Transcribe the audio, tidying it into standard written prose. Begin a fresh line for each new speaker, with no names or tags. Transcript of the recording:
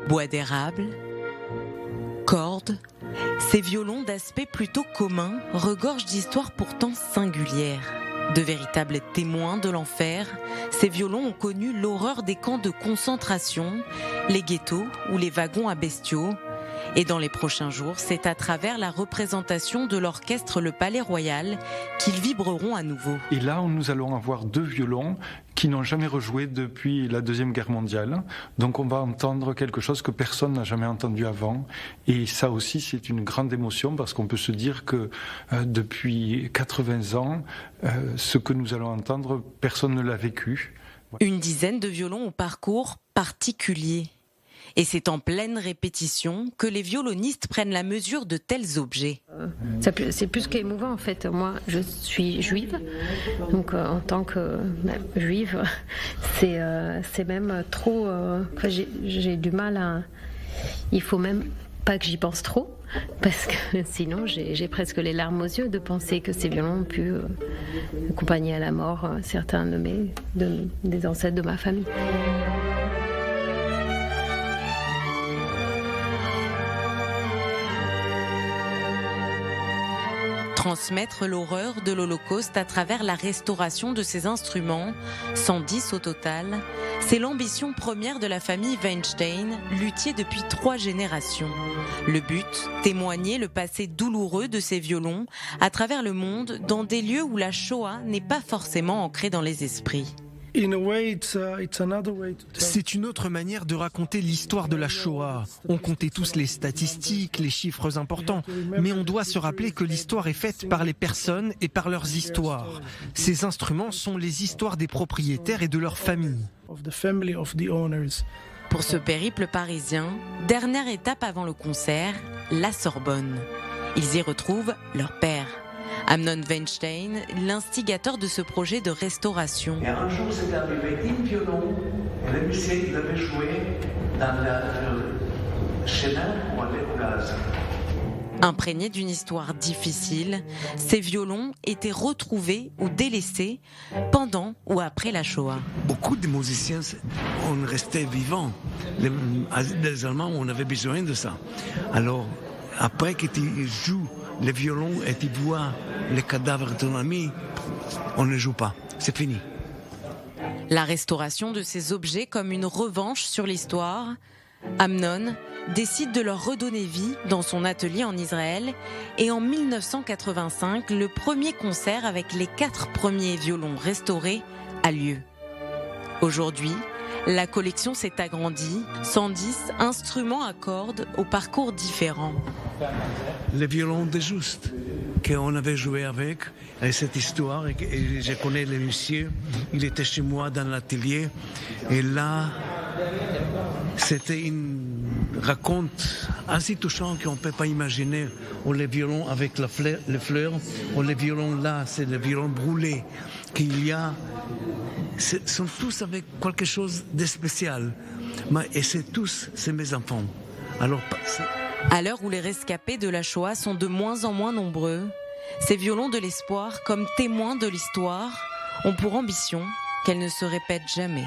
bois d'érable, cordes, ces violons d'aspect plutôt commun regorgent d'histoires pourtant singulières. De véritables témoins de l'enfer, ces violons ont connu l'horreur des camps de concentration, les ghettos ou les wagons à bestiaux. Et dans les prochains jours, c'est à travers la représentation de l'orchestre Le Palais Royal qu'ils vibreront à nouveau.
Et là, nous allons avoir 2 violons qui n'ont jamais rejoué depuis la Deuxième Guerre mondiale. Donc on va entendre quelque chose que personne n'a jamais entendu avant. Et ça aussi, c'est une grande émotion parce qu'on peut se dire que depuis 80 ans, ce que nous allons entendre, personne ne l'a vécu.
Une dizaine de violons au parcours particulier. Et c'est en pleine répétition que les violonistes prennent la mesure de tels objets.
C'est plus qu'émouvant en fait. Moi, je suis juive, donc en tant que juive, c'est même trop. J'ai du mal à. Il faut même pas que j'y pense trop, parce que sinon j'ai presque les larmes aux yeux de penser que ces violons ont pu accompagner à la mort certains des ancêtres de ma famille.
Transmettre l'horreur de l'Holocauste à travers la restauration de ces instruments, 110 au total, c'est l'ambition première de la famille Weinstein, luthier depuis 3 générations. Le but, témoigner le passé douloureux de ces violons à travers le monde dans des lieux où la Shoah n'est pas forcément ancrée dans les esprits.
C'est une autre manière de raconter l'histoire de la Shoah. On comptait tous les statistiques, les chiffres importants, mais on doit se rappeler que l'histoire est faite par les personnes et par leurs histoires. Ces instruments sont les histoires des propriétaires et de leurs familles.
Pour ce périple parisien, dernière étape avant le concert, la Sorbonne. Ils y retrouvent leur père. Amnon Weinstein, l'instigateur de ce projet de restauration.
Et un jour, c'est arrivé un violon, et le musicien, il avait joué dans le chemin où allait au gaz.
Imprégnés d'une histoire difficile, ces violons étaient retrouvés ou délaissés pendant ou après la Shoah.
Beaucoup de musiciens ont resté vivants. Les Allemands, on avait besoin de ça. Alors, après que tu joues le violon et tu vois les cadavres de ton ami, on ne joue pas. C'est fini.
La restauration de ces objets comme une revanche sur l'histoire, Amnon décide de leur redonner vie dans son atelier en Israël et en 1985, le premier concert avec les 4 premiers violons restaurés a lieu. Aujourd'hui, la collection s'est agrandie, 110 instruments à cordes au parcours différents.
Le violon de Juste, qu'on avait joué avec, et cette histoire, et je connais le monsieur, il était chez moi dans l'atelier, et là, c'était une raconte assez touchante qu'on ne peut pas imaginer. Ou les violons avec les fleurs, ou les violons là, c'est le violon brûlé, qu'il y a. Sont tous avec quelque chose de spécial. Et c'est mes enfants. Alors,
à l'heure où les rescapés de la Shoah sont de moins en moins nombreux, ces violons de l'espoir, comme témoins de l'histoire, ont pour ambition qu'elle ne se répète jamais.